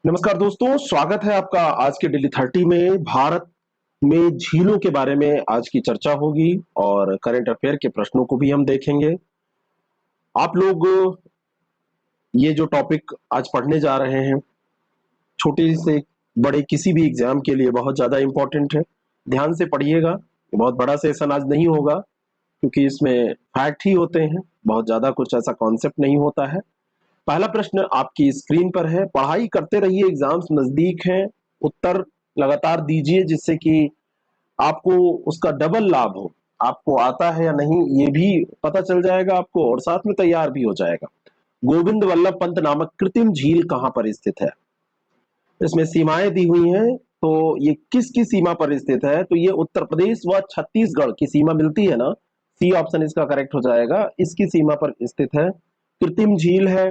नमस्कार दोस्तों, स्वागत है आपका आज के डेली 30 में। भारत में झीलों के बारे में आज की चर्चा होगी और करंट अफेयर के प्रश्नों को भी हम देखेंगे। आप लोग ये जो टॉपिक आज पढ़ने जा रहे हैं, छोटे से बड़े किसी भी एग्जाम के लिए बहुत ज्यादा इंपॉर्टेंट है। ध्यान से पढ़िएगा। ये बहुत बड़ा सेशन आज नहीं होगा क्योंकि इसमें फैक्ट ही होते हैं, बहुत ज्यादा कुछ ऐसा कॉन्सेप्ट नहीं होता है। पहला प्रश्न आपकी स्क्रीन पर है। पढ़ाई करते रहिए, एग्जाम्स नजदीक हैं। उत्तर लगातार दीजिए जिससे कि आपको उसका डबल लाभ हो। आपको आता है या नहीं ये भी पता चल जाएगा आपको और साथ में तैयार भी हो जाएगा। गोविंद वल्लभ पंत नामक कृत्रिम झील कहां पर स्थित है? इसमें सीमाएं दी हुई हैं, तो ये किसकी सीमा पर स्थित है? तो ये उत्तर प्रदेश व छत्तीसगढ़ की सीमा मिलती है ना। सी ऑप्शन इसका करेक्ट हो जाएगा। इसकी सीमा पर स्थित है, कृत्रिम झील है।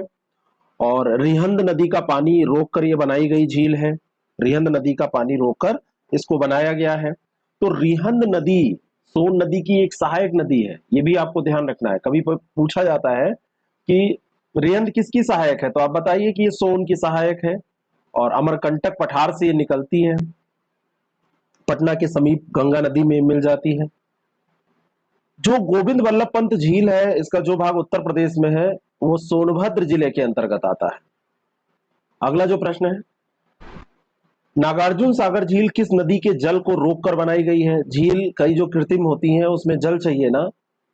और रिहंद नदी का पानी रोककर ये बनाई गई झील है। रिहंद नदी का पानी रोककर इसको बनाया गया है। तो रिहंद नदी सोन नदी की एक सहायक नदी है, ये भी आपको ध्यान रखना है। कभी पूछा जाता है कि रिहंद किसकी सहायक है, तो आप बताइए कि ये सोन की सहायक है। और अमरकंटक पठार से ये निकलती है, पटना के समीप गंगा नदी में मिल जाती है। जो गोविंद वल्लभ पंत झील है, इसका जो भाग उत्तर प्रदेश में है वो सोनभद्र जिले के अंतर्गत आता है। अगला जो प्रश्न है, नागार्जुन सागर झील किस नदी के जल को रोककर बनाई गई है? झील कई जो कृत्रिम होती हैं उसमें जल चाहिए ना,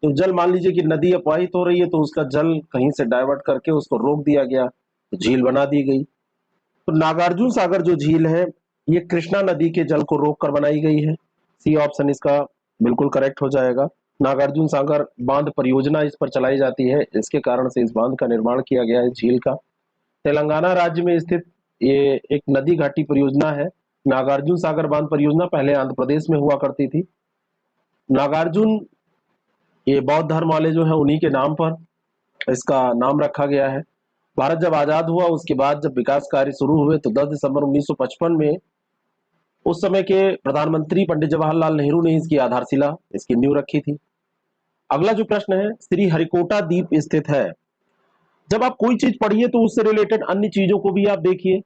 तो जल मान लीजिए कि नदी अपवाहित हो रही है तो उसका जल कहीं से डाइवर्ट करके उसको रोक दिया गया, तो झील बना दी गई। तो नागार्जुन सागर जो झील है ये कृष्णा नदी के जल को रोककर बनाई गई है। सी ऑप्शन इसका बिल्कुल करेक्ट हो जाएगा। नागार्जुन सागर बांध परियोजना इस पर चलाई जाती है, इसके कारण से इस बांध का निर्माण किया गया है झील का। तेलंगाना राज्य में स्थित ये एक नदी घाटी परियोजना है। नागार्जुन सागर बांध परियोजना पहले आंध्र प्रदेश में हुआ करती थी। नागार्जुन ये बौद्ध धर्म वाले जो है उन्हीं के नाम पर इसका नाम रखा गया है। भारत जब आजाद हुआ उसके बाद जब विकास कार्य शुरू हुए तो 10 दिसंबर 1955 में उस समय के प्रधानमंत्री पंडित जवाहरलाल नेहरू ने इसकी आधारशिला, इसकी नींव रखी थी। अगला जो प्रश्न है, श्री हरिकोटा द्वीप स्थित है। जब आप कोई चीज पढ़िए तो उससे रिलेटेड अन्य चीजों को भी आप देखिए।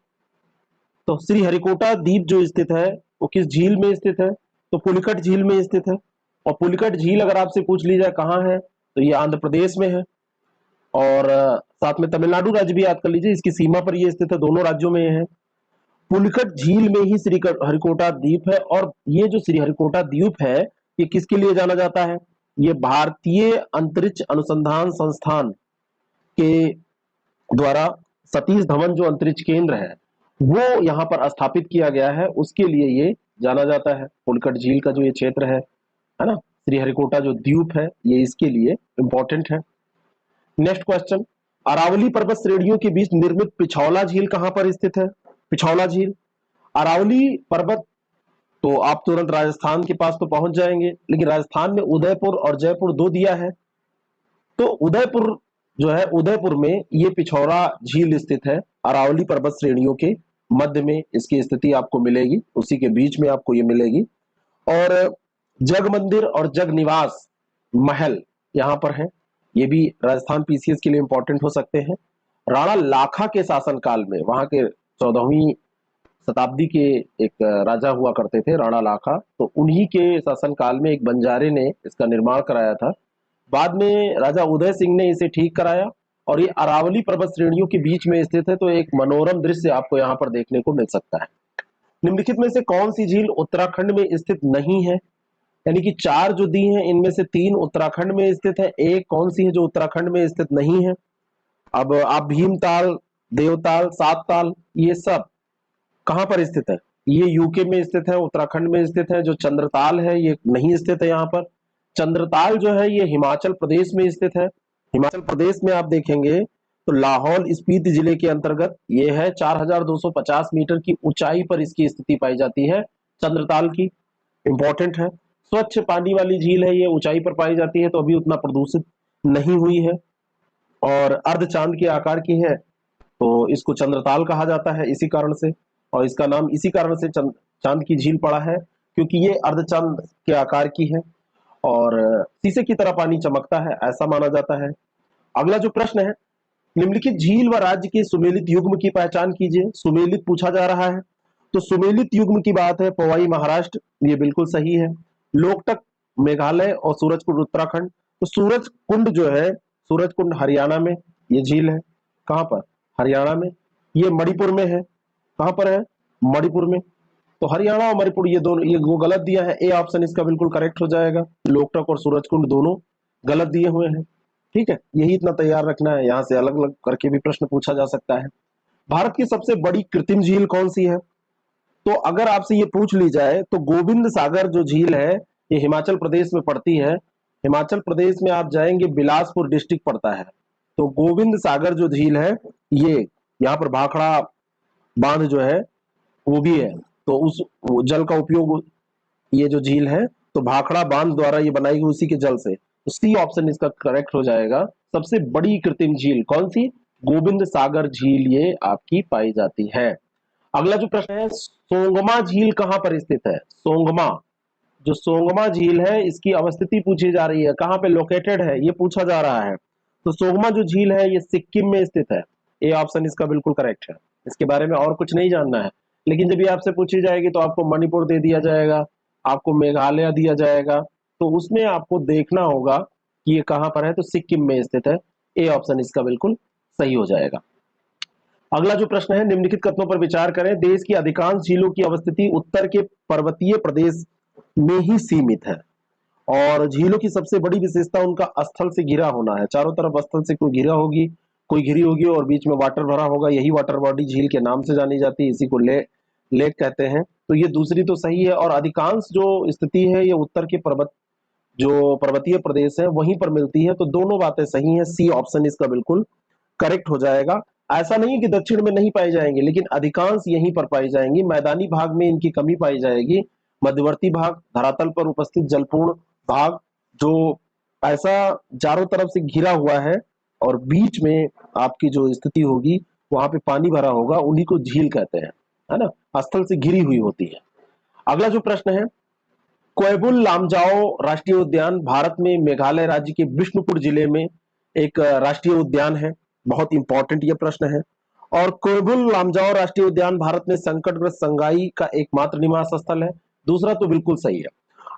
तो श्री हरिकोटा द्वीप जो स्थित है वो किस झील में स्थित है? तो पुलिकट झील में स्थित है। और पुलिकट झील अगर आपसे पूछ ली जाए कहाँ है, तो ये आंध्र प्रदेश में है। और साथ में तमिलनाडु राज्य भी याद कर लीजिए, इसकी सीमा पर ये स्थित है, दोनों राज्यों में ये है। पुलिकट झील में ही श्री हरिकोटा द्वीप है। और ये जो श्री हरिकोटा द्वीप है ये किसके लिए जाना जाता है? ये भारतीय अंतरिक्ष अनुसंधान संस्थान के द्वारा सतीश धवन जो अंतरिक्ष केंद्र है वो यहाँ पर स्थापित किया गया है, उसके लिए ये जाना जाता है। पुलकट झील का जो ये क्षेत्र है ना, श्रीहरिकोटा जो द्वीप है ये इसके लिए इंपॉर्टेंट है। नेक्स्ट क्वेश्चन, अरावली पर्वत श्रेणियों के बीच निर्मित पिछौला झील कहां पर स्थित है? पिछौला झील, अरावली पर्वत, तो आप तुरंत राजस्थान के पास तो पहुंच जाएंगे, लेकिन राजस्थान में उदयपुर और जयपुर दो दिया है। तो उदयपुर जो है, उदयपुर में ये पिछौरा झील स्थित है। अरावली पर्वत श्रेणियों के मध्य में इसकी स्थिति आपको मिलेगी, उसी के बीच में आपको ये मिलेगी। और जग मंदिर और जग निवास महल यहाँ पर है, ये भी राजस्थान पीसीएस के लिए इंपॉर्टेंट हो सकते हैं। राणा लाखा के शासनकाल में, वहां के 14वीं शताब्दी के एक राजा हुआ करते थे राणा लाखा, तो उन्हीं के शासनकाल में एक बंजारे ने इसका निर्माण कराया था। बाद में राजा उदय सिंह ने इसे ठीक कराया। और ये अरावली पर्वत श्रेणियों के बीच में स्थित है, तो एक मनोरम दृश्य आपको यहाँ पर देखने को मिल सकता है। निम्नलिखित में से कौन सी झील उत्तराखंड में स्थित नहीं है? यानी कि चार जो दी हैं इनमें से तीन उत्तराखंड में स्थित है, एक कौन सी है जो उत्तराखंड में स्थित नहीं है? अब आप भीमताल, देवताल, सात ताल, ये सब कहां पर स्थित है? ये यूके में स्थित है, उत्तराखंड में स्थित है। जो चंद्रताल है ये नहीं स्थित है यहाँ पर। चंद्रताल जो है ये हिमाचल प्रदेश में स्थित है। हिमाचल प्रदेश में आप देखेंगे तो लाहौल स्पीति जिले के अंतर्गत ये है। 4250 मीटर की ऊंचाई पर इसकी स्थिति पाई जाती है चंद्रताल की, इंपॉर्टेंट है। स्वच्छ पानी वाली झील है, ये ऊंचाई पर पाई जाती है तो अभी उतना प्रदूषित नहीं हुई है और अर्ध चांद के आकार की है, तो इसको चंद्रताल कहा जाता है इसी कारण से। और इसका नाम इसी कारण से चांद की झील पड़ा है क्योंकि ये अर्धचांद के आकार की है और शीशे की तरह पानी चमकता है, ऐसा माना जाता है। अगला जो प्रश्न है, निम्नलिखित झील व राज्य के सुमेलित युग्म की पहचान कीजिए। सुमेलित पूछा जा रहा है, तो सुमेलित युग्म की बात है पौवाई महाराष्ट्र, ये बिल्कुल सही है। लोकटक मेघालय और सूरजकुंड उत्तराखंड, तो सूरजकुंड जो है, सूरजकुंड हरियाणा में ये झील है। कहां पर? हरियाणा में। ये मणिपुर में है। कहां पर है? मणिपुर में। तो हरियाणा और मणिपुर ये दोनों, ये वो गलत दिया है, ए ऑप्शन इसका बिल्कुल करेक्ट हो जाएगा। लोकटक और सूरजकुंड दोनों गलत दिए हुए हैं। ठीक है, यही इतना तैयार रखना है, यहां से अलग अलग करके भी प्रश्न पूछा जा सकता है। भारत की सबसे बड़ी कृत्रिम झील कौन सी है? तो अगर आपसे ये पूछ ली जाए तो गोविंद सागर जो झील है, ये हिमाचल प्रदेश में पड़ती है। हिमाचल प्रदेश में आप जाएंगे, बिलासपुर डिस्ट्रिक्ट पड़ता है। तो गोविंद सागर जो झील है, ये यहाँ पर भाखड़ा बांध जो है वो भी है। तो उस जल का उपयोग, ये जो झील है तो भाखड़ा बांध द्वारा ये बनाई गई, उसी के जल से। तो सी ऑप्शन इसका करेक्ट हो जाएगा। सबसे बड़ी कृत्रिम झील कौन सी? गोविंद सागर झील ये आपकी पाई जाती है। अगला जो प्रश्न है, सोंगमा झील कहां पर स्थित है? सोंगमा, जो सोंगमा झील है इसकी अवस्थिति पूछी जा रही है, कहां पे लोकेटेड है ये पूछा जा रहा है। तो सोंगमा जो झील है ये सिक्किम में स्थित है। ए ऑप्शन इसका बिल्कुल करेक्ट है। इसके बारे में और कुछ नहीं जानना है, लेकिन जब ये आपसे पूछी जाएगी तो आपको मणिपुर दे दिया जाएगा, आपको मेघालय दिया जाएगा, तो उसमें आपको देखना होगा कि ये कहां पर है। तो सिक्किम में स्थित है। ए ऑप्शन इसका बिल्कुल सही हो जाएगा। अगला जो प्रश्न है, निम्नलिखित कथनों पर विचार करें। देश की अधिकांश झीलों की अवस्थिति उत्तर के पर्वतीय प्रदेश में ही सीमित है, और झीलों की सबसे बड़ी विशेषता उनका स्थल से घिरा होना है। चारों तरफ स्थल से कोई घिरा होगी, कोई घिरी होगी और बीच में वाटर भरा होगा, यही वाटर बॉडी झील के नाम से जानी जाती है, इसी को लेक कहते हैं। तो ये दूसरी तो सही है, और अधिकांश जो स्थिति है ये उत्तर के जो पर्वतीय प्रदेश है वहीं पर मिलती है। तो दोनों बातें सही है, सी ऑप्शन इसका बिल्कुल करेक्ट हो जाएगा। ऐसा नहीं कि दक्षिण में नहीं पाई जाएंगे, लेकिन अधिकांश यहीं पर पाई जाएंगी। मैदानी भाग में इनकी कमी पाई जाएगी। मध्यवर्ती भाग, धरातल पर उपस्थित जलपूर्ण भाग, जो ऐसा चारों तरफ से घिरा हुआ है और बीच में आपकी जो स्थिति होगी वहां पे पानी भरा होगा, उन्हीं को झील कहते हैं, है ना, स्थल से घिरी हुई होती है। अगला जो प्रश्न है, कोएबुल लामजाओ राष्ट्रीय उद्यान भारत में मेघालय राज्य के बिष्णुपुर जिले में एक राष्ट्रीय उद्यान है। बहुत इंपॉर्टेंट ये प्रश्न है। और कोएबुल लामजाओ राष्ट्रीय उद्यान भारत में संकटग्रस्त संगाई का एकमात्र निवास स्थल है। दूसरा तो बिल्कुल सही है।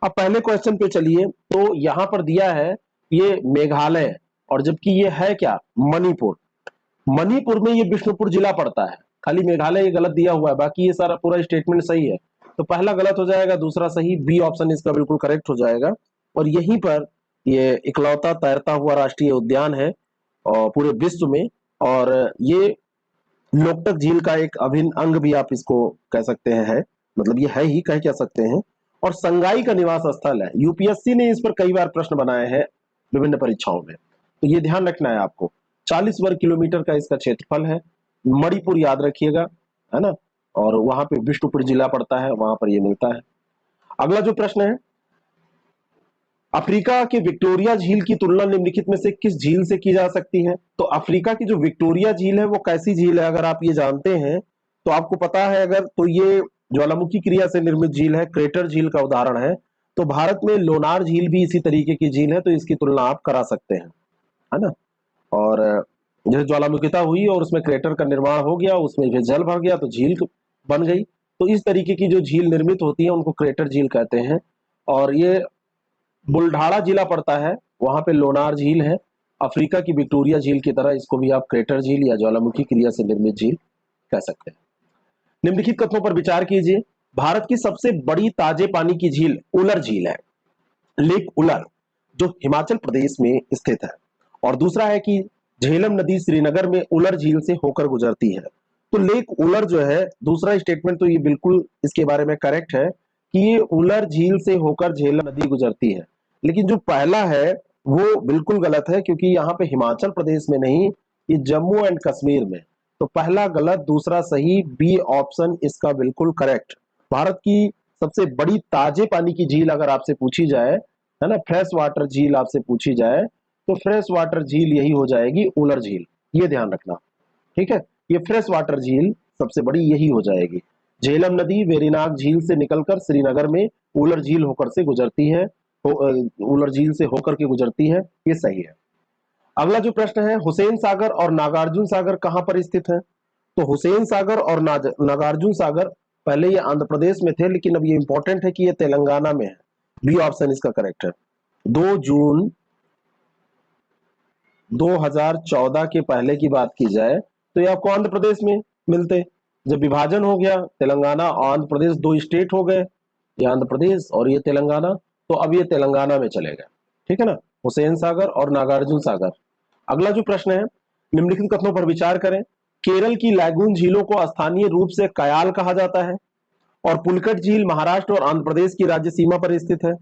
अब पहले क्वेश्चन पे चलिए, तो यहां पर दिया है ये मेघालय, और जबकि ये है क्या? मणिपुर। मणिपुर में ये बिष्णुपुर जिला पड़ता है, खाली मेघालय ये गलत दिया हुआ है, बाकी ये सारा पूरा स्टेटमेंट सही है। तो पहला गलत हो जाएगा, दूसरा सही, बी ऑप्शन इसका बिल्कुल करेक्ट हो जाएगा। और यहीं पर ये इकलौता तैरता हुआ राष्ट्रीय उद्यान है और पूरे विश्व में, और ये लोकटक झील का एक अभिन्न अंग भी आप इसको कह सकते हैं, मतलब ये है ही, कह सकते हैं। और संगाई का निवास स्थल है। यूपीएससी ने इस पर कई बार प्रश्न बनाए हैं विभिन्न परीक्षाओं में, तो ये ध्यान रखना है आपको। 40 वर्ग किलोमीटर का इसका क्षेत्रफल है। मणिपुर याद रखिएगा, है ना, और वहां पे बिष्णुपुर जिला पड़ता है, वहां पर ये मिलता है। अगला जो प्रश्न है, अफ्रीका के विक्टोरिया झील की तुलना निम्नलिखित में से किस झील से की जा सकती है? तो अफ्रीका की जो विक्टोरिया झील है वो कैसी झील है, अगर आप ये जानते हैं तो आपको पता है, अगर तो ये ज्वालामुखी क्रिया से निर्मित झील है, क्रेटर झील का उदाहरण है। तो भारत में लोनार झील भी इसी तरीके की झील है, तो इसकी तुलना आप करा सकते हैं, है ना। और जैसे ज्वालामुखिता हुई और उसमें क्रेटर का निर्माण हो गया, उसमें फिर जल भर गया तो झील बन गई। तो इस तरीके की जो झील निर्मित होती है उनको क्रेटर झील कहते हैं। और ये बुल्ढाड़ा जिला पड़ता है, वहां पे लोनार झील है। अफ्रीका की विक्टोरिया झील की तरह इसको भी आप क्रेटर झील या ज्वालामुखी क्रिया से निर्मित झील कह सकते हैं। निम्नलिखित कथनों पर विचार कीजिए। भारत की सबसे बड़ी ताजे पानी की झील उलर झील है, लेक उलर, जो हिमाचल प्रदेश में स्थित है। और दूसरा है कि झेलम नदी श्रीनगर में उलर झील से होकर गुजरती है। तो लेक उलर जो है, दूसरा स्टेटमेंट तो ये बिल्कुल इसके बारे में करेक्ट है कि ये उलर झील से होकर झेलम नदी गुजरती है। लेकिन जो पहला है वो बिल्कुल गलत है, क्योंकि यहाँ पे हिमाचल प्रदेश में नहीं, ये जम्मू एंड कश्मीर में। तो पहला गलत, दूसरा सही, बी ऑप्शन इसका बिल्कुल करेक्ट। भारत की सबसे बड़ी ताजे पानी की झील अगर आपसे पूछी जाए, है ना, फ्रेश वाटर झील आपसे पूछी जाए, तो फ्रेश वाटर झील यही हो जाएगी, उलर झील। ये ध्यान रखना, ठीक है। ये फ्रेश वाटर झील सबसे बड़ी यही हो जाएगी। झेलम नदी वेरीनाग झील से निकलकर श्रीनगर में उलर झील होकर से गुजरती है, उलर झील से होकर के गुजरती है, ये सही है। अगला जो प्रश्न है, हुसैन सागर और नागार्जुन सागर कहां पर स्थित है? तो हुसैन सागर और नागार्जुन सागर पहले ये आंध्र प्रदेश में थे, लेकिन अब ये इंपॉर्टेंट है कि ये तेलंगाना में है। बी ऑप्शन इसका करेक्ट है। 2 जून 2014 के पहले की बात की जाए तो ये आपको आंध्र प्रदेश में मिलते। जब विभाजन हो गया, तेलंगाना और आंध्र प्रदेश 2 स्टेट हो गए, ये आंध्र प्रदेश और ये तेलंगाना, तो अब ये तेलंगाना में चलेगा। ठीक है ना, हुसैन सागर और नागार्जुन सागर। अगला जो प्रश्न है, निम्नलिखित कथनों पर विचार करें। केरल की लैगून झीलों को स्थानीय रूप से कयाल कहा जाता है, और पुलकट झील महाराष्ट्र और आंध्र प्रदेश की राज्य सीमा पर स्थित है।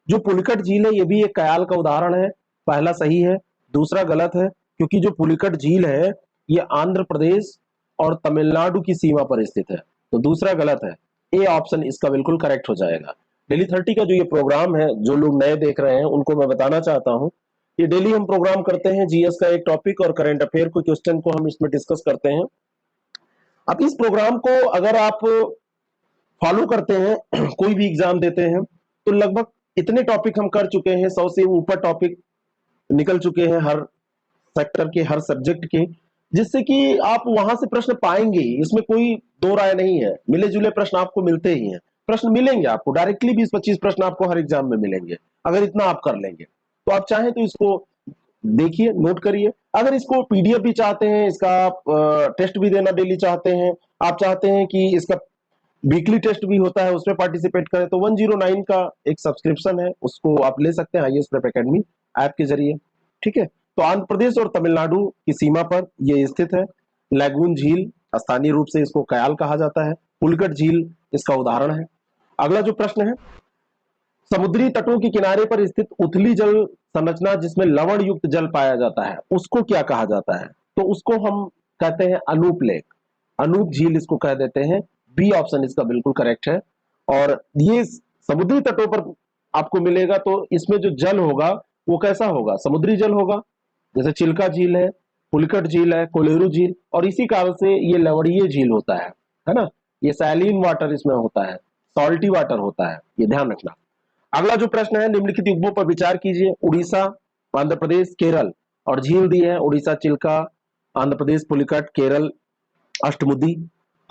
जो पुलिकट झील है ये भी एक कयाल का उदाहरण है। पहला सही है, दूसरा गलत है, क्योंकि जो पुलिकट झील है ये आंध्र प्रदेश और तमिलनाडु की सीमा पर स्थित है, तो दूसरा गलत है। ए ऑप्शन इसका बिल्कुल करेक्ट हो जाएगा। डेली 30 का जो ये प्रोग्राम है, जो लोग नए देख रहे हैं उनको मैं बताना चाहता हूं, ये डेली हम प्रोग्राम करते हैं, जीएस का एक टॉपिक और करंट अफेयर को क्वेश्चन को हम इसमें डिस्कस करते हैं। अब इस प्रोग्राम को अगर आप फॉलो करते हैं, कोई भी एग्जाम देते हैं, तो लगभग इतने टॉपिक हम कर चुके हैं, 100 से ऊपर टॉपिक निकल चुके हैं हर सेक्टर के, हर सब्जेक्ट के, जिससे कि आप वहां से प्रश्न पाएंगे। इसमें कोई दो राय नहीं है, मिले जुले प्रश्न आपको मिलते ही हैं। प्रश्न मिलेंगे आपको डायरेक्टली 20-25 प्रश्न आपको हर एग्जाम में मिलेंगे, अगर इतना आप कर लेंगे। तो आप चाहें तो इसको देखिए, नोट करिए। अगर इसको पीडीएफ भी चाहते हैं, इसका आप टेस्ट भी देना डेली चाहते हैं, आप चाहते हैं कि इसका वीकली टेस्ट भी होता है उसमें पार्टिसिपेट करें, तो 109 का एक सब्सक्रिप्शन है, उसको आप ले सकते हैं आईएएस प्रेप एकेडमी ऐप के जरिए। ठीक है, तो आंध्र प्रदेश और तमिलनाडु की सीमा पर यह स्थित है। लैगून झील स्थानीय रूप से इसको कयाल कहा जाता है, पुलकट झील इसका उदाहरण है। अगला जो प्रश्न है, समुद्री तटों के किनारे पर स्थित उथली जल संरचना जिसमें लवण युक्त जल पाया जाता है, उसको क्या कहा जाता है? तो उसको हम कहते हैं अनूप लेक, अनूप झील इसको कह देते हैं। बी ऑप्शन इसका बिल्कुल करेक्ट है। और ये समुद्री तटों पर आपको मिलेगा, तो इसमें जो जल होगा वो कैसा होगा? समुद्री जल होगा, जैसे चिल्का झील है, पुलिकट झील है, कोलेरू झील, और इसी कारण से ये लवणीय झील होता है ना। ये सैलिन वाटर इसमें होता है, सॉल्टी वाटर होता है, ये ध्यान रखना। अगला जो प्रश्न है, निम्नलिखित युग्मों पर विचार कीजिए। उड़ीसा, आंध्र प्रदेश, केरल, और झील दी है उड़ीसा चिल्का, आंध्र प्रदेश पुलिकट, केरल अष्टमुदी।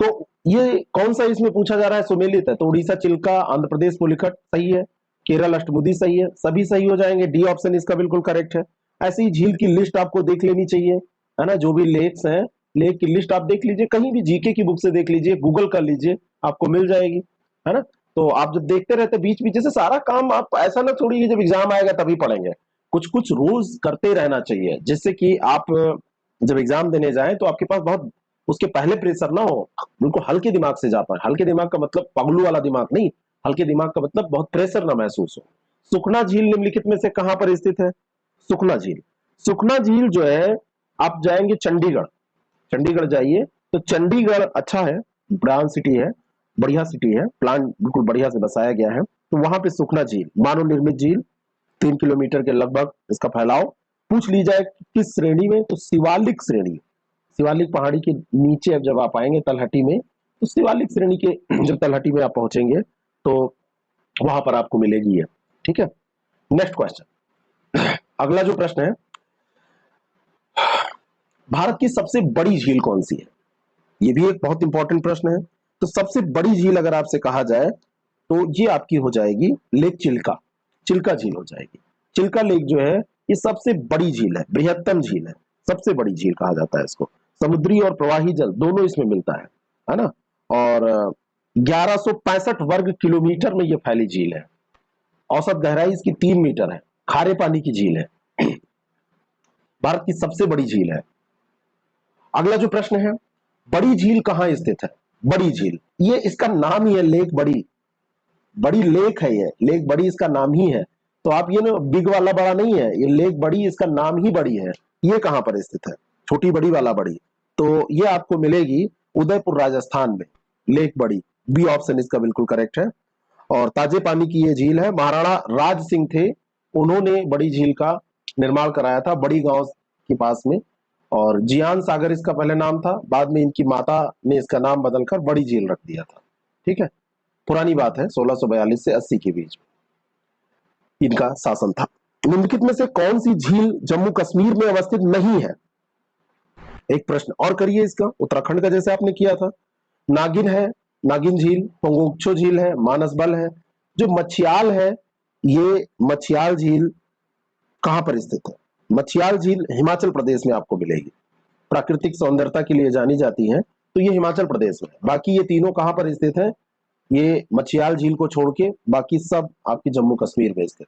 तो ये कौन सा इसमें पूछा जा रहा है? सुमेलित है, तो उड़ीसा चिल्का, आंध्र प्रदेश पुलिकट सही है, केरल अष्टमुदी सही है, सभी सही हो जाएंगे। डी ऑप्शन इसका बिल्कुल करेक्ट है। ऐसी ही झील की लिस्ट आपको देख लेनी चाहिए, है ना। जो भी लेक्स हैं, लेक की लिस्ट आप देख लीजिए, कहीं भी जीके की बुक से देख लीजिए, गूगल कर लीजिए, आपको मिल जाएगी, है ना। तो आप जब देखते रहते बीच बीच से सारा काम, आप ऐसा ना छोड़िए जब एग्जाम आएगा तभी पढ़ेंगे। कुछ कुछ रूल्स करते रहना चाहिए, जिससे कि आप जब एग्जाम देने जाए तो आपके पास बहुत उसके पहले प्रेशर ना हो, बिल्कुल हल्के दिमाग से जा पाए। हल्के दिमाग का मतलब पगलू वाला दिमाग नहीं, हल्के दिमाग का मतलब बहुत प्रेशर ना महसूस हो। सुखना झील निम्नलिखित में से कहां पर स्थित है? सुखना झील, सुखना झील जो है, आप जाएंगे चंडीगढ़, चंडीगढ़ जाइए तो चंडीगढ़ अच्छा है, ब्रांड सिटी है, बढ़िया सिटी है, प्लान बिल्कुल बढ़िया से बसाया गया है। तो वहां पे सुखना झील, मानव निर्मित झील, 3 किलोमीटर के लगभग इसका फैलाव। पूछ ली जाए किस श्रेणी में, तो शिवालिक श्रेणी, शिवालिक पहाड़ी के नीचे अब जब आप आएंगे तलहटी में, तो शिवालिक श्रेणी के जब तलहटी में आप पहुंचेंगे तो वहां पर आपको मिलेगी है। ठीक है, नेक्स्ट क्वेश्चन। अगला जो प्रश्न है, भारत की सबसे बड़ी झील कौन सी है? ये भी एक बहुत इंपॉर्टेंट प्रश्न है। तो सबसे बड़ी झील अगर आपसे कहा जाए तो ये आपकी हो जाएगी लेक चिल्का, चिल्का झील हो जाएगी। चिल्का लेक जो है ये सबसे बड़ी झील है, बृहत्तम झील है, सबसे बड़ी झील कहा जाता है इसको। समुद्री और प्रवाही जल दोनों इसमें मिलता है ना। और 1165 वर्ग किलोमीटर में ये फैली झील है। औसत गहराई इसकी 3 मीटर है, खारे पानी की झील है, भारत की सबसे बड़ी झील है। अगला जो प्रश्न है, बड़ी झील कहां स्थित है? बड़ी झील, ये इसका नाम ही है लेक बड़ी, बड़ी लेक है ये, लेक बड़ी इसका नाम ही है। तो आप ये ना बिग वाला बड़ा नहीं है, ये लेक बड़ी इसका नाम ही बड़ी है। ये कहां पर स्थित है? छोटी बड़ी वाला बड़ी, तो ये आपको मिलेगी उदयपुर राजस्थान में, लेक बड़ी। बी ऑप्शन इसका बिल्कुल करेक्ट है। और ताजे पानी की ये झील है, महाराणा राज सिंह थे, उन्होंने बड़ी झील का निर्माण कराया था बड़ी गांव के पास में। और जियान सागर इसका पहले नाम था, बाद में इनकी माता ने इसका नाम बदलकर बड़ी झील रख दिया था। ठीक है, पुरानी बात है, 1642 से 80 के बीच इनका शासन था। निम्नलिखित में से कौन सी झील जम्मू कश्मीर में अवस्थित नहीं है? एक प्रश्न और करिए इसका, उत्तराखंड का जैसे आपने किया था। नागिन है, नागिन झील, पंगोक्छो झील है, मानसबल है। जो मछियाल है, ये मछियाल झील कहां पर स्थित है? मछियाल झील हिमाचल प्रदेश में आपको मिलेगी। प्राकृतिक सौंदर्यता के लिए जानी जाती है, तो ये हिमाचल प्रदेश में। बाकी ये तीनों कहां पर स्थित है? ये मछियाल झील को छोड़ के बाकी सब आपकी जम्मू कश्मीर में स्थित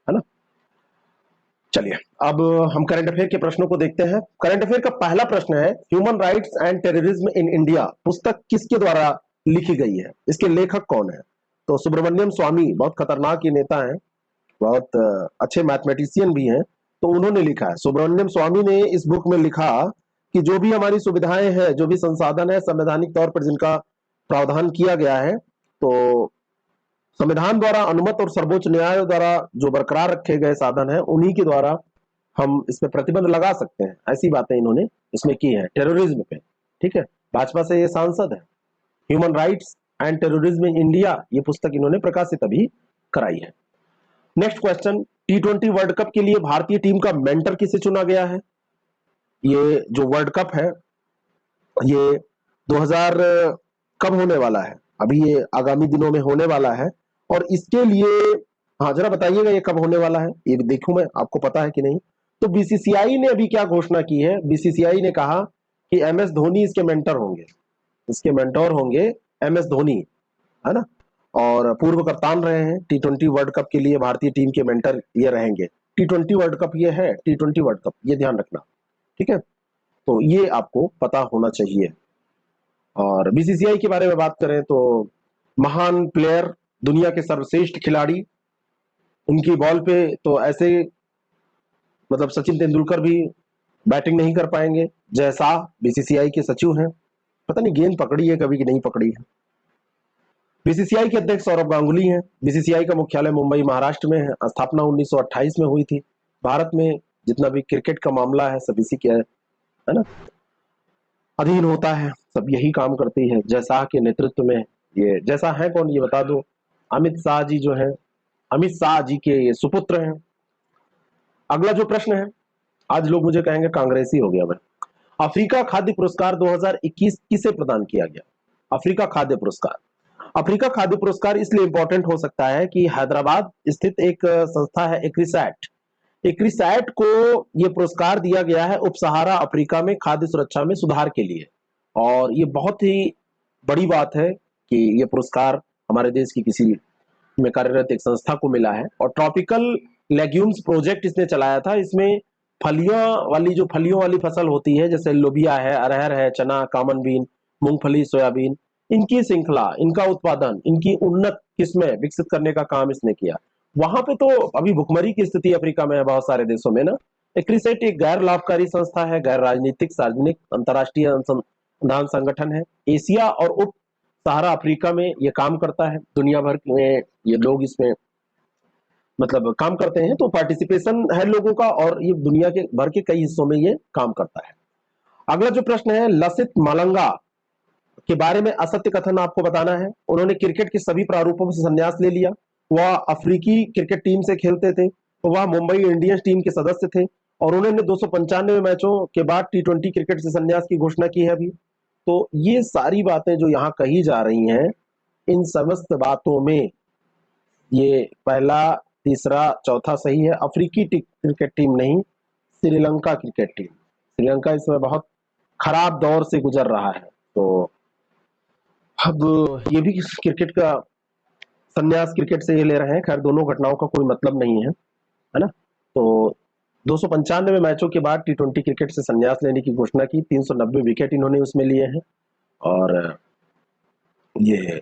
है ना। चलिए अब हम करंट अफेयर के प्रश्नों को देखते हैं। करंट अफेयर का पहला प्रश्न है, human rights and terrorism in India पुस्तक किसके द्वारा लिखी गई है? इसके लेखक कौन है? तो सुब्रमण्यम स्वामी, बहुत खतरनाक ये नेता है, बहुत अच्छे मैथमेटिशियन भी हैं, तो उन्होंने लिखा है। सुब्रमण्यम स्वामी ने इस बुक में लिखा कि जो भी हमारी सुविधाएं हैं, जो भी संसाधन है, संवैधानिक तौर पर जिनका प्रावधान किया गया है, तो संविधान द्वारा अनुमत और सर्वोच्च न्यायालय द्वारा जो बरकरार रखे गए साधन है, उन्हीं के द्वारा हम इसमें प्रतिबंध लगा सकते हैं। ऐसी बातें इन्होंने इसमें की है टेररिज्म पे। ठीक है, भाजपा से ये सांसद है। Human rights and terrorism in India, ये पुस्तक इन्होंने प्रकाशित अभी कराई है। Next question, T20 world cup के लिए भारतीय टीम का मेंटर किसे चुना गया है? ये जो वर्ल्ड कप है, ये 2000 कब होने वाला है? अभी ये आगामी दिनों में होने वाला है, और इसके लिए हाँ जरा बताइएगा ये कब होने वाला है, ये देखूं मैं, आपको पता है कि नहीं। तो बीसीसीआई ने अभी क्या घोषणा की है? बीसीसीआई ने कहा कि MS धोनी इसके मेंटर होंगे, इसके मेंटोर होंगे MS धोनी, है ना। और पूर्व कप्तान रहे हैं T20 वर्ल्ड कप के लिए, भारतीय टीम के मेंटर ये रहेंगे। T20 वर्ल्ड कप ये है, T20 वर्ल्ड कप, ये ध्यान रखना। ठीक है, तो ये आपको पता होना चाहिए। और बीसीसीआई के बारे में बात करें तो महान प्लेयर, दुनिया के सर्वश्रेष्ठ खिलाड़ी, उनकी बॉल पे तो ऐसे मतलब सचिन तेंदुलकर भी बैटिंग नहीं कर पाएंगे। जय शाह बीसीसीआई के सचिव हैं, पता नहीं गेंद पकड़ी है कभी कि नहीं पकड़ी है। बीसीसीआई के अध्यक्ष सौरभ गांगुली हैं। बीसीसीआई का मुख्यालय मुंबई महाराष्ट्र में है। स्थापना 1928 में हुई थी। भारत में जितना भी क्रिकेट का मामला है सब इसी के है ना अधीन होता है, सब यही काम करती है जय शाह के नेतृत्व में। ये जय शाह है कौन ये बता दो? अमित शाह जी जो है, अमित शाह जी के ये सुपुत्र हैं। अगला जो प्रश्न है, आज लोग मुझे कहेंगे कांग्रेसी हो गया मैं। अफ्रीका खाद्य पुरस्कार 2021 किसे प्रदान किया गया? अफ्रीका खाद्य पुरस्कार, अफ्रीका खाद्य पुरस्कार इसलिए इंपॉर्टेंट हो सकता है कि हैदराबाद स्थित एक संस्था है एक्रिसैट, एक्रिसैट को यह पुरस्कार दिया गया है उप सहारा अफ्रीका में खाद्य सुरक्षा में सुधार के लिए। और ये बहुत ही बड़ी बात है कि यह पुरस्कार हमारे देश की किसी में कार्यरत एक संस्था को मिला है। और ट्रॉपिकल लेग्यूम्स प्रोजेक्ट इसने चलाया था। इसमें फलियों वाली, जो फलियों वाली फसल होती है, जैसे लोबिया है, अरहर है, चना, कामन बीन, मूंगफली, सोयाबीन, इनकी श्रृंखला, इनका उत्पादन, इनकी उन्नत किस्में विकसित करने का काम इसने किया। वहां पे तो अभी भुखमरी की स्थिति अफ्रीका में है बहुत सारे देशों में ना। एक्रिसेट एक गैर लाभकारी संस्था है, गैर राजनीतिक, सार्वजनिक, अंतर्राष्ट्रीय अनुसंधान संगठन है। एशिया और उप सहारा अफ्रीका में ये काम करता है। दुनिया भर में ये लोग इसमें मतलब काम करते हैं, तो पार्टिसिपेशन है लोगों का, और ये दुनिया के भर के कई हिस्सों में ये काम करता है। अगला जो प्रश्न है, लसित मालंगा के बारे में असत्य कथन आपको बताना है। उन्होंने क्रिकेट के सभी प्रारूपों से संन्यास ले लिया। वह अफ्रीकी क्रिकेट टीम से खेलते थे, तो वह मुंबई इंडियंस टीम के सदस्य थे, और उन्होंने 295 मैचों के बाद T20 क्रिकेट से संन्यास की घोषणा की है अभी। तो ये सारी बातें जो यहाँ कही जा रही हैं, इन समस्त बातों में ये पहला, तीसरा, चौथा सही है। अफ्रीकी क्रिकेट टीम नहीं, श्रीलंका क्रिकेट टीम। श्रीलंका इसमें बहुत खराब दौर से गुजर रहा है, तो अब ये भी क्रिकेट का संन्यास क्रिकेट से ये ले रहे हैं। खैर दोनों घटनाओं का कोई मतलब नहीं है ना। तो 295 मैचों के बाद T20 क्रिकेट से संन्यास लेने की घोषणा की। 390 विकेट इन्होंने उसमें लिए हैं, और ये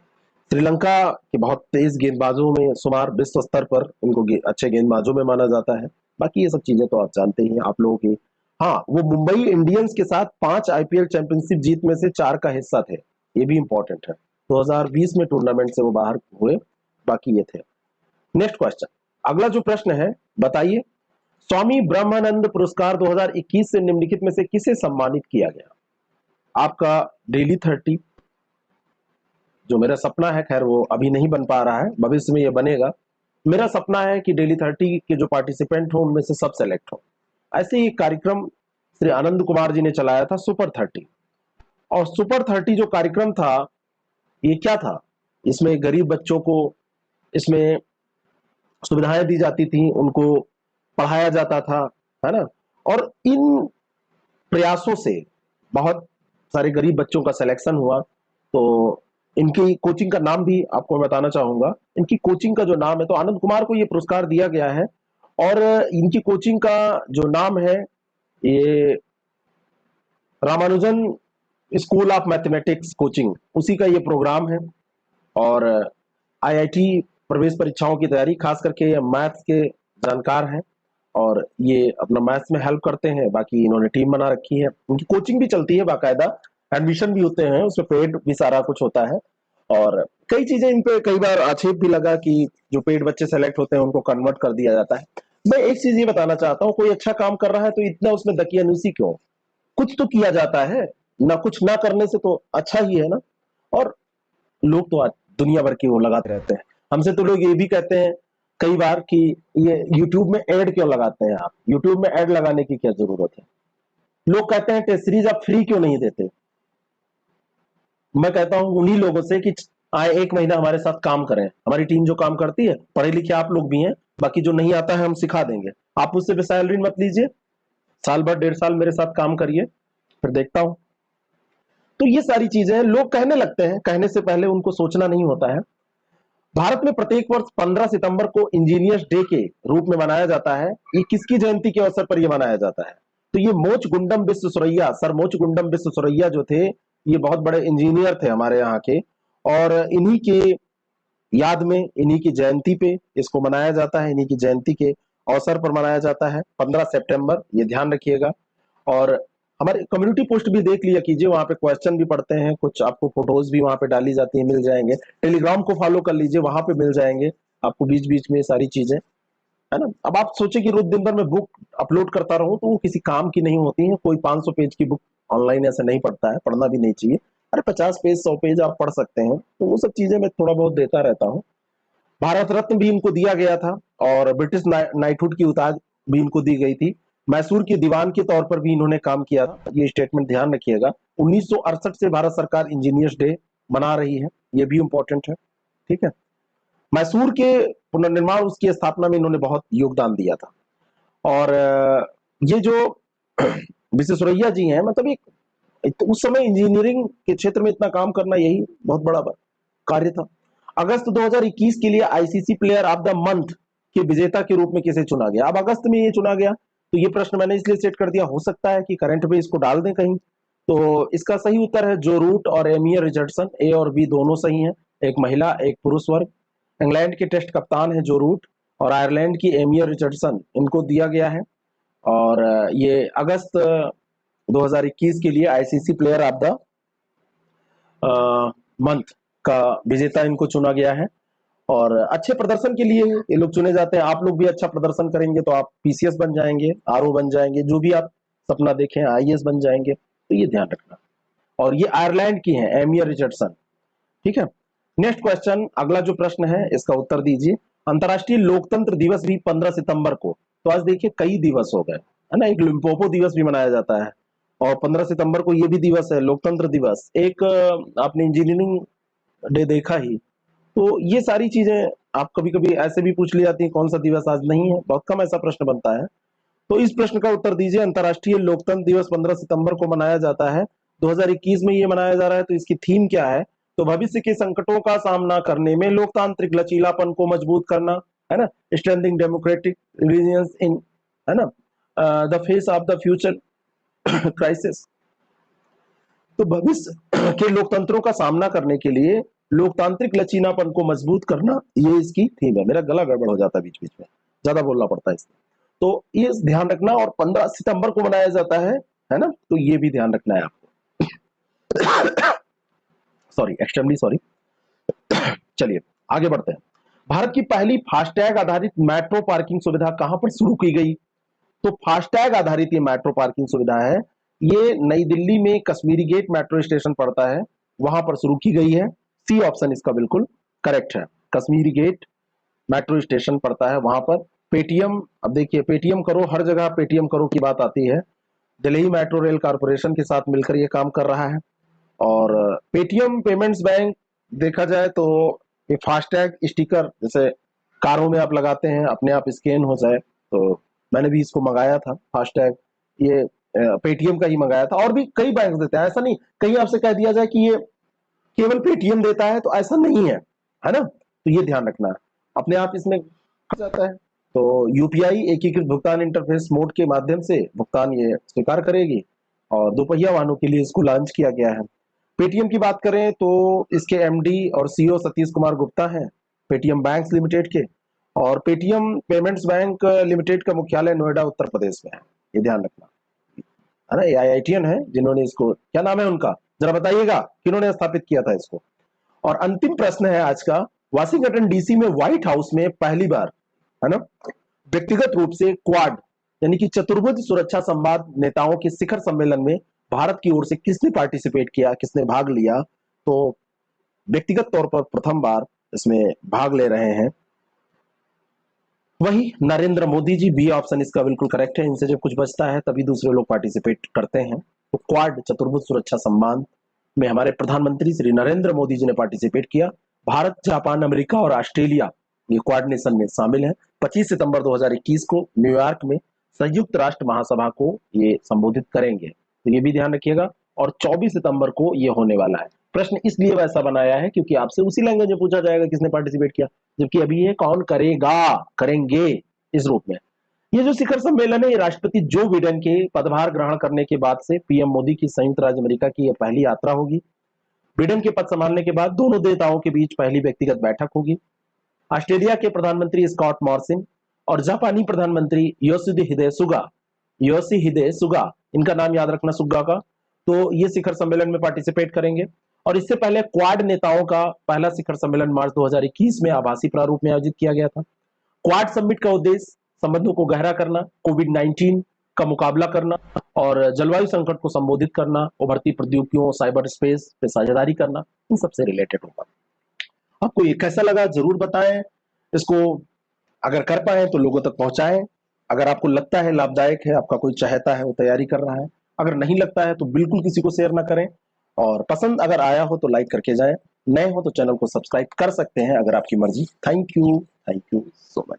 श्रीलंका के बहुत तेज गेंदबाजों में शुमार, विश्व स्तर पर उनको अच्छे गेंदबाजों में माना जाता है। बाकी ये सब चीजें तो आप जानते ही हैं आप लोगों की। हाँ, वो मुंबई इंडियंस के साथ 5 IPL चैंपियनशिप जीत में से 4 का हिस्सा थे, ये भी इंपॉर्टेंट है। 2020 में टूर्नामेंट से वो बाहर हुए, बाकी ये थे। नेक्स्ट क्वेश्चन, अगला जो प्रश्न है, बताइए स्वामी ब्रह्मानंद पुरस्कार 2021 से निम्नलिखित में से किसे सम्मानित किया गया? आपका डेली 30 जो मेरा सपना है, खैर वो अभी नहीं बन पा रहा है, भविष्य में ये बनेगा। मेरा सपना है कि डेली 30 के जो पार्टिसिपेंट हो उनमें से सब सेलेक्ट हो। ऐसे ही कार्यक्रम श्री आनंद कुमार जी ने चलाया था, सुपर 30। और सुपर 30 जो कार्यक्रम था, ये क्या था, इसमें गरीब बच्चों को इसमें सुविधाएं दी जाती थी, उनको पढ़ाया जाता था, है ना। और इन प्रयासों से बहुत सारे गरीब बच्चों का सिलेक्शन हुआ। तो इनकी कोचिंग का नाम भी आपको मैं बताना चाहूंगा। इनकी कोचिंग का जो नाम है, तो आनंद कुमार को ये पुरस्कार दिया गया है, और इनकी कोचिंग का जो नाम है, ये Ramanujan school of mathematics coaching, उसी का ये प्रोग्राम है। और आईआईटी प्रवेश परीक्षाओं की तैयारी, खास करके ये मैथ्स के जानकार हैं और ये अपना मैथ्स में हेल्प करते हैं। बाकी इन्होंने टीम बना रखी है, उनकी कोचिंग भी चलती है, बाकायदा एडमिशन भी होते हैं, उसमें पेड भी सारा कुछ होता है। और कई चीजें इन पे कई बार आक्षेप भी लगा कि जो पेड बच्चे सेलेक्ट होते हैं उनको कन्वर्ट कर दिया जाता है। मैं एक चीज ये बताना चाहता हूँ, कोई अच्छा काम कर रहा है तो इतना उसमें दकियानूसी क्यों? कुछ तो किया जाता है ना, कुछ ना करने से तो अच्छा ही है ना। और लोग तो आज दुनिया भर की वो लगाते रहते हैं। हमसे तो लोग ये भी कहते हैं कई बार कि ये यूट्यूब में ऐड क्यों लगाते हैं आप, यूट्यूब में ऐड लगाने की क्या जरूरत है। लोग कहते हैं टेस्ट सीरीज आप फ्री क्यों नहीं देते। मैं कहता हूं उन्हीं लोगों से कि आए एक महीना हमारे साथ काम करें, हमारी टीम जो काम करती है, पढ़े लिखे आप लोग भी हैं, बाकी जो नहीं आता है हम सिखा देंगे। आप उससे भी सैलरी मत लीजिए, साल भर 1.5 साल मेरे साथ काम करिए, फिर देखता हूं। तो ये सारी चीजें लोग कहने लगते हैं, कहने से पहले उनको सोचना नहीं होता है। भारत में प्रत्येक वर्ष 15 सितंबर को इंजीनियर्स डे के रूप में मनाया जाता है। ये किसकी जयंती के अवसर पर यह मनाया जाता है? तो ये मोच गुंडम विश्वेश्वरैया, सर मोच गुंडम विश्वेश्वरैया जो थे, ये बहुत बड़े इंजीनियर थे हमारे यहाँ के, और इन्हीं के याद में, इन्हीं की जयंती पे इसको मनाया जाता है, इन्हीं की जयंती के अवसर पर मनाया जाता है 15 सितंबर, ये ध्यान रखिएगा। और हमारे कम्युनिटी पोस्ट भी देख लिया कीजिए, वहां पे क्वेश्चन भी पढ़ते हैं, कुछ आपको फोटोज भी वहां पे डाली जाती है, मिल जाएंगे। टेलीग्राम को फॉलो कर लीजिए, वहां पे मिल जाएंगे आपको बीच बीच में सारी चीजें, है ना। अब आप सोचे कि रोज दिन भर मैं बुक अपलोड करता रहूं, तो वो किसी काम की नहीं होती है। कोई 500 पेज की बुक ऑनलाइन ऐसे नहीं पढ़ता है, पढ़ना भी नहीं चाहिए। अरे 50 पेज 100 पेज आप पढ़ सकते हैं, तो वो सब चीजें मैं थोड़ा बहुत देता रहता हूँ। भारत रत्न भी इनको दिया गया था, और ब्रिटिश नाइटहुड की उताज भी इनको दी गई थी। मैसूर के दीवान के तौर पर भी इन्होंने काम किया था, ये स्टेटमेंट ध्यान रखिएगा। 1968 से भारत सरकार इंजीनियर्स डे मना रही है, ये भी इंपॉर्टेंट है, ठीक है। मैसूर के पुनर्निर्माण, उसकी स्थापना में इन्होंने बहुत योगदान दिया था। और ये जो विश्वेश्वरैया जी हैं, मतलब एक उस समय इंजीनियरिंग के क्षेत्र में इतना काम करना, यही बहुत बड़ा कार्य था। अगस्त 2021 के लिए ICC player of the month के विजेता के रूप में किसे चुना गया? अब अगस्त में ये चुना गया, तो ये प्रश्न मैंने इसलिए सेट कर दिया, हो सकता है कि करंट में इसको डाल दें कहीं। तो इसका सही उत्तर है जो रूट और एमियर रिचर्डसन, ए और बी दोनों सही हैं, एक महिला एक पुरुष वर्ग। इंग्लैंड के टेस्ट कप्तान है जो रूट, और आयरलैंड की एमियर रिचर्डसन, इनको दिया गया है। और ये अगस्त 2021 के लिए ICC player of the month का विजेता इनको चुना गया है। और अच्छे प्रदर्शन के लिए ये लोग चुने जाते हैं। आप लोग भी अच्छा प्रदर्शन करेंगे तो आप पीसीएस बन जाएंगे, आरओ बन जाएंगे, जो भी आप सपना देखें, आईएएस बन जाएंगे, तो ये ध्यान रखना। और ये आयरलैंड की है, एमियर रिचर्डसन, ठीक है। नेक्स्ट क्वेश्चन, अगला जो प्रश्न है इसका उत्तर दीजिए। अंतर्राष्ट्रीय लोकतंत्र दिवस भी 15 सितंबर को, तो आज देखिए कई दिवस हो गए, है ना। एक लिम्पोपो दिवस भी मनाया जाता है, और 15 सितंबर को ये भी दिवस है, लोकतंत्र दिवस। एक आपने इंजीनियरिंग डे देखा ही। तो ये सारी चीजें आप कभी कभी ऐसे भी पूछ ली जाती है, कौन सा दिवस आज नहीं है, बहुत कम ऐसा प्रश्न बनता है। तो इस प्रश्न का उत्तर दीजिए। अंतर्राष्ट्रीय लोकतंत्र दिवस 15 सितंबर को मनाया जाता है, 2021 में ये मनाया जा रहा है। तो इसकी थीम क्या है? तो भविष्य के संकटों का सामना करने में लोकतांत्रिक लचीलापन को मजबूत करना, है ना, स्ट्रेंथनिंग डेमोक्रेटिक रिलीजियंस इन, है ना, the face of the future crisis. तो भविष्य के लोकतंत्रों का सामना करने के लिए लोकतांत्रिक लचीलापन को मजबूत करना, ये इसकी थीम है। मेरा गला गड़बड़ हो जाता है बीच बीच में, ज्यादा बोलना पड़ता है इसमें, तो ये ध्यान रखना। और 15 सितंबर को मनाया जाता है ना, तो ये भी ध्यान रखना है आपको। Sorry, extremely sorry. चलिए आगे बढ़ते हैं। भारत की पहली फास्टैग आधारित मेट्रो पार्किंग सुविधा कहां पर शुरू की गई? तो फास्टैग आधारित ये मेट्रो पार्किंग सुविधा है, ये नई दिल्ली में कश्मीरी गेट मेट्रो स्टेशन पड़ता है, वहां पर शुरू की गई है। सी ऑप्शन इसका बिल्कुल करेक्ट है, कश्मीरी गेट मेट्रो स्टेशन पड़ता है वहां पर पेटीएम, अब देखिए पेटीएम करो, हर जगह पेटीएम करो की बात आती है। दिल्ली मेट्रो रेल कॉरपोरेशन के साथ मिलकर ये काम कर रहा है। और पेटीएम पेमेंट्स बैंक देखा जाए तो ये फास्टैग स्टिकर जैसे कारों में आप लगाते हैं, अपने आप स्कैन हो जाए, तो मैंने भी इसको मंगाया था फास्टैग, ये पेटीएम का ही मंगाया था। और भी कई बैंक देते हैं, ऐसा नहीं कहीं आपसे कह दिया जाए कि ये केवल पेटीएम देता है, तो ऐसा नहीं है ना? तो ये ध्यान रखना है, अपने आप इसमें हो जाता है। तो यूपीआई एकीकृत भुगतान इंटरफेस मोड के माध्यम से भुगतान ये स्वीकार करेगी और दोपहिया वाहनों के लिए इसको लॉन्च किया गया है। पेटीएम की बात करें तो इसके एमडी और सीईओ सतीश कुमार गुप्ता हैं, पेटीएम बैंक्स लिमिटेड के। और पेटीएम पेमेंट्स बैंक लिमिटेड का मुख्यालय नोएडा उत्तर प्रदेश में है, ये ध्यान रखना है ना। ये आईआईटीएन है जिन्होंने इसको, क्या नाम है उनका जरा बताइएगा, किन्होंने स्थापित किया था इसको। और अंतिम प्रश्न है आज का, वाशिंगटन डीसी में व्हाइट हाउस में पहली बार, है ना, व्यक्तिगत रूप से क्वाड यानी कि चतुर्भुज सुरक्षा संवाद नेताओं के शिखर सम्मेलन में भारत की ओर से किसने पार्टिसिपेट किया, किसने भाग लिया? तो व्यक्तिगत तौर पर प्रथम बार इसमें भाग ले रहे हैं वही नरेंद्र मोदी जी। बी ऑप्शन इसका बिल्कुल करेक्ट है, इनसे जब कुछ बचता है तभी दूसरे लोग पार्टिसिपेट करते हैं। तो क्वाड चतुर्भुज सुरक्षा संवाद में हमारे प्रधानमंत्री श्री नरेंद्र मोदी जी ने पार्टिसिपेट किया। भारत, जापान, अमेरिका और ऑस्ट्रेलिया ये क्वाड नेशन में शामिल है। 25 सितंबर 2021 को न्यूयॉर्क में संयुक्त राष्ट्र महासभा को ये संबोधित करेंगे, तो ये भी ध्यान रखिएगा। और 24 सितंबर को ये होने वाला है। प्रश्न इसलिए वैसा बनाया है क्योंकि आपसे उसी लैंग्वेज में पूछा जाएगा किसने पार्टिसिपेट किया, जबकि अभी ये कौन करेगा, करेंगे इस रूप में। ये जो शिखर सम्मेलन है, ये राष्ट्रपति जो बिडेन के पदभार ग्रहण करने के बाद से पीएम मोदी की संयुक्त राज्य अमेरिका की यह पहली यात्रा होगी। बिडेन के पद संभालने के बाद दोनों नेताओं के बीच पहली व्यक्तिगत बैठक होगी। ऑस्ट्रेलिया के प्रधानमंत्री स्कॉट मॉरिसन और जापानी प्रधानमंत्री योशिहिदे सुगा, इनका नाम याद रखना सुगा का, तो ये शिखर सम्मेलन में पार्टिसिपेट करेंगे। और इससे पहले क्वाड नेताओं का पहला शिखर सम्मेलन मार्च 2021 में आभासी प्रारूप में आयोजित किया गया था। क्वाड समिट का उद्देश्य संबंधों को गहरा करना, कोविड-19 का मुकाबला करना और जलवायु संकट को संबोधित करना, उभरती प्रौद्योगिकियों, साइबर स्पेस पे साझेदारी करना, इन सबसे रिलेटेड होगा। आपको ये कैसा लगा जरूर बताएं, इसको अगर कर पाए तो लोगों तक पहुंचाएं। अगर आपको लगता है लाभदायक है, आपका कोई चाहता है वो तैयारी कर रहा है, अगर नहीं लगता है तो बिल्कुल किसी को शेयर ना करें। और पसंद अगर आया हो तो लाइक करके जाएं, नए हो तो चैनल को सब्सक्राइब कर सकते हैं अगर आपकी मर्जी। Thank you so much.